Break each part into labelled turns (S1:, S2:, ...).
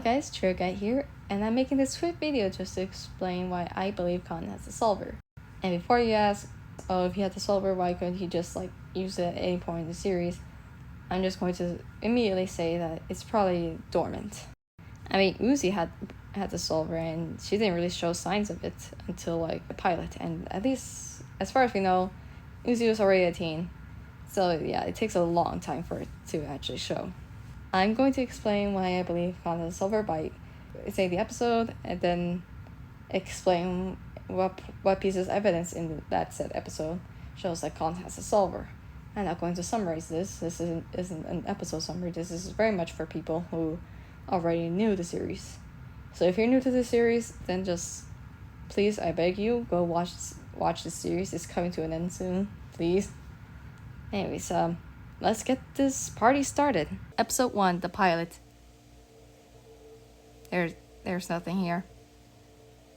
S1: guys, Trio Guy here, and I'm making this quick video just to explain why I believe Khan has the solver. And before you ask, oh, if he had the solver, why couldn't he just use it at any point in the series? I'm just going to immediately say that it's probably dormant. I mean, Uzi had the solver, and she didn't really show signs of it until the pilot. And at least as far as we know, Uzi was already a teen, so yeah, it takes a long time for it to actually show. I'm going to explain why I believe Khan has a solver by saying the episode and then explain what pieces of evidence in that said episode shows that Khan has a solver. I'm not going to summarize this. This isn't an episode summary. This is very much for people who already knew the series. So if you're new to the series, then just please, I beg you, go watch the series. It's coming to an end soon, please. Anyways, let's get this party started. Episode 1, the pilot. There's nothing here.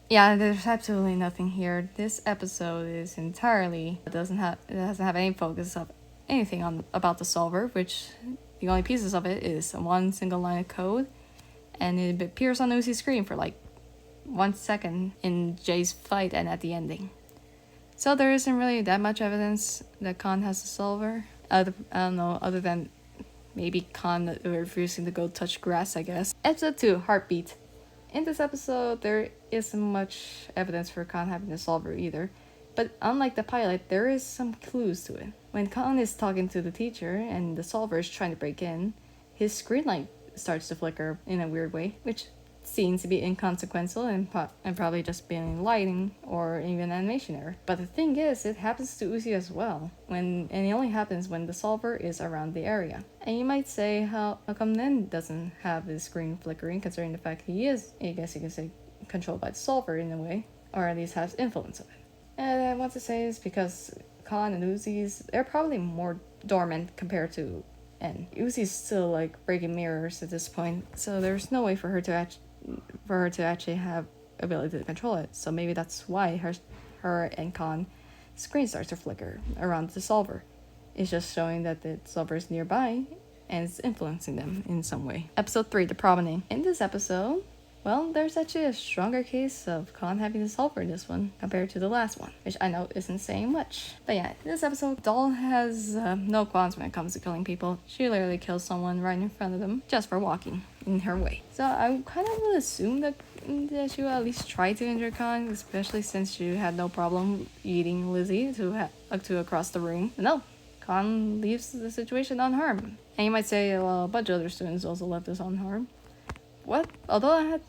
S1: Yeah, there's absolutely nothing here. This episode is entirely it doesn't have any focus of anything about the solver, which the only pieces of it is one single line of code, and it appears on Uzi's screen for 1 second in Jay's fight and at the ending. So there isn't really that much evidence that Khan has a solver. I don't know, other than maybe Khan refusing to go touch grass, I guess. Episode 2, Heartbeat. In this episode, there isn't much evidence for Khan having a solver either. But unlike the pilot, there is some clues to it. When Khan is talking to the teacher and the solver is trying to break in, his screen light starts to flicker in a weird way, which seems to be inconsequential and probably just being lighting or even animation error. But the thing is, it happens to Uzi as well, and it only happens when the solver is around the area. And you might say, how come Nen doesn't have his screen flickering, considering the fact he is, I guess you can say, controlled by the solver in a way, or at least has influence of it. And I want to say is because Khan and Uzi's, they're probably more dormant compared to N. Uzi's still breaking mirrors at this point, so there's no way for her to actually have ability to control it. So maybe that's why her and Khan screen starts to flicker around the solver. It's just showing that the solver is nearby and it's influencing them in some way. Episode 3, the promenade. In this episode, well, there's actually a stronger case of Khan having the solver in this one compared to the last one, which I know isn't saying much. But yeah, in this episode, Doll has no qualms when it comes to killing people. She literally kills someone right in front of them just for walking in her way. So I kind of would assume that she will at least try to injure Khan, especially since she had no problem eating Lizzie to across the room. But no, Khan leaves the situation unharmed. And you might say, well, a bunch of other students also left this unharmed. What? Although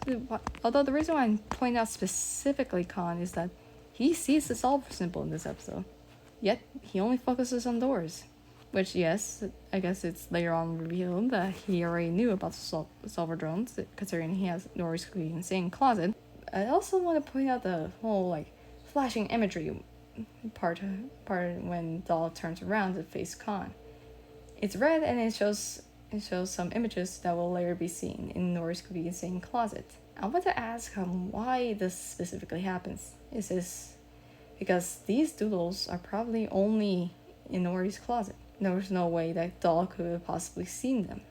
S1: the reason why I point out specifically Khan is that he sees the solver symbol in this episode, yet he only focuses on doors. Which, yes, I guess it's later on revealed that he already knew about the solver drones, considering he has Nori's insane closet. I also want to point out the whole flashing imagery part when Doll turns around to face Khan. It's red and it shows some images that will later be seen in Nori's insane closet. I want to ask why this specifically happens. Is this because these doodles are probably only in Nori's closet? There's no way that Doll could have possibly seen them.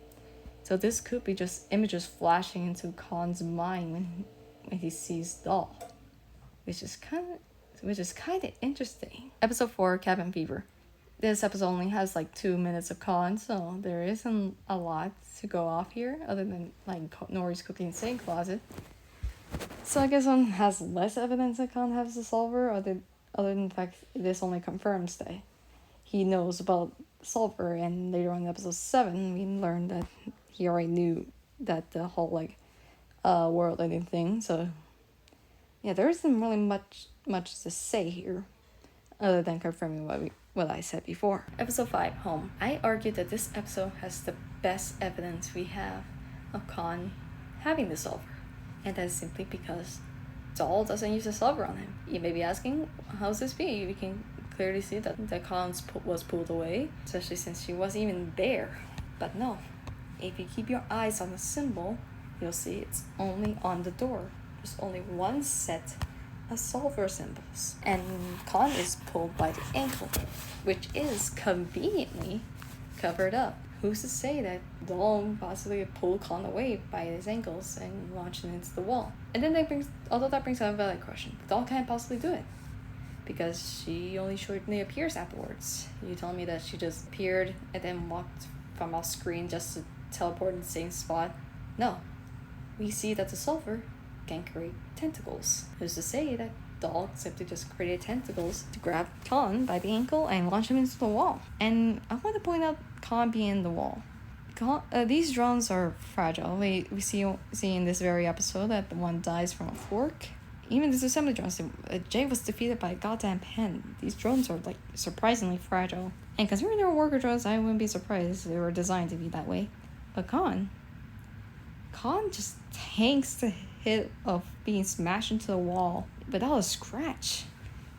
S1: So this could be just images flashing into Khan's mind when he sees Doll, which is kind of interesting. Episode 4, Cabin Fever. This episode only has 2 minutes of Khan, so there isn't a lot to go off here other than Nori's insane closet. So I guess one has less evidence that Khan has the solver, other than the fact this only confirms that he knows about solver, and later on in episode 7 we learned that he already knew that the whole world ending thing. So yeah, there isn't really much to say here other than confirming what I said before. Episode 5, Home. I argue that this episode has the best evidence we have of Khan having the solver, and that is simply because Doll doesn't use the solver on him. You may be asking, how's this be? We can clearly see that Khan was pulled away, especially since she wasn't even there. But no, if you keep your eyes on the symbol, you'll see it's only on the door. There's only one set of solver symbols, and Khan is pulled by the ankle, which is conveniently covered up who's to say that Doll possibly pulled Khan away by his ankles and launched him into the wall? And then that brings up a valid question. Doll can't possibly do it because she only shortly appears afterwards. You tell me that she just appeared and then walked from off screen just to teleport in the same spot? No. We see that the Solver can create tentacles. Who's to say that Doll simply just created tentacles to grab Khan by the ankle and launch him into the wall? And I want to point out Khan being in the wall. These drones are fragile. We see in this very episode that the one dies from a fork. Even this assembly drones, Jay was defeated by a goddamn pen. These drones are like surprisingly fragile. And considering they were worker drones, I wouldn't be surprised they were designed to be that way. But Khan just tanks the hit of being smashed into the wall without a scratch.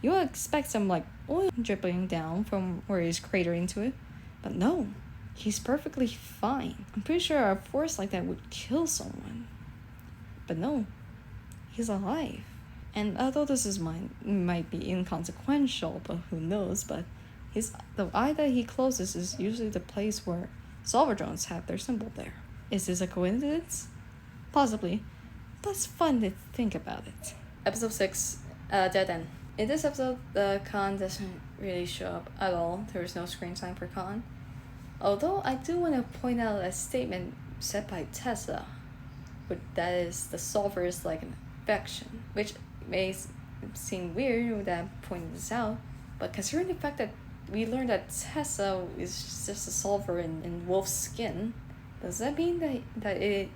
S1: You would expect some like oil dripping down from where he's cratered into it, but no, he's perfectly fine. I'm pretty sure a force like that would kill someone, but no, he's alive. And although this might be inconsequential, but who knows, but the eye that he closes is usually the place where Solver drones have their symbol there. Is this a coincidence? Possibly, but it's fun to think about it. Episode 6, Dead End. In this episode, Khan doesn't really show up at all. There is no screen time for Khan. Although I do want to point out a statement said by Tessa, that is, the Solver is like an infection, which may seem weird that I'm pointing this out, but considering the fact that we learned that Tessa is just a Solver in wolf's skin, does that mean that it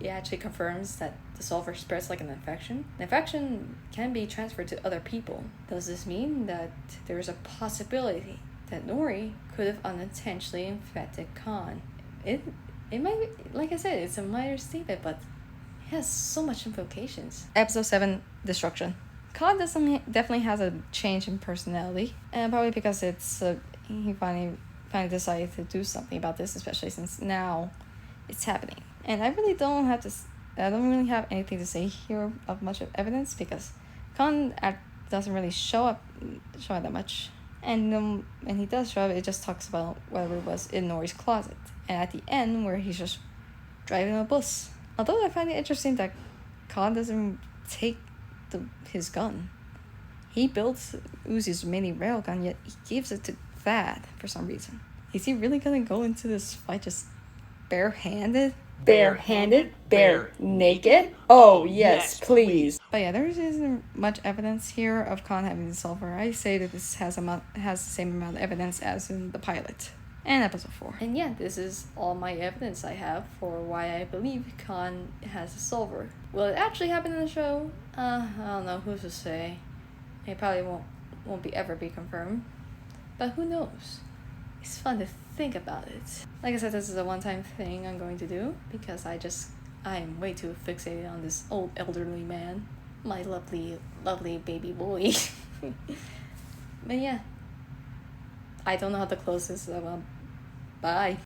S1: actually confirms that the Solver spreads like an infection? An infection can be transferred to other people. Does this mean that there is a possibility that Nori could have unintentionally infected Khan? It might be, like I said, it's a minor statement, but it has so much implications. Episode 7, Destruction. Khan definitely has a change in personality, and probably because he finally decided to do something about this, especially since now it's happening. And I don't really have anything to say here of much of evidence, because Khan doesn't really show up that much, and when he does show up, it just talks about whatever it was in Nori's closet, and at the end where he's just driving a bus. Although I find it interesting that Khan doesn't take his gun. He builds Uzi's mini railgun, yet he gives it to Thad for some reason. Is he really gonna go into this fight just barehanded?
S2: Barehanded? Bare naked? Oh, yes, please.
S1: But yeah, there isn't much evidence here of Khan having the Solver. I say that this has the same amount of evidence as in the pilot and episode 4. And yeah, this is all my evidence I have for why I believe Khan has a Solver. Will it actually happen in the show? I don't know, who's to say. It probably won't ever be confirmed. But who knows? It's fun to think about it. Like I said, this is a one-time thing I'm going to do because I am way too fixated on this old elderly man. My lovely, lovely baby boy. But yeah. I don't know how to close this, so bye.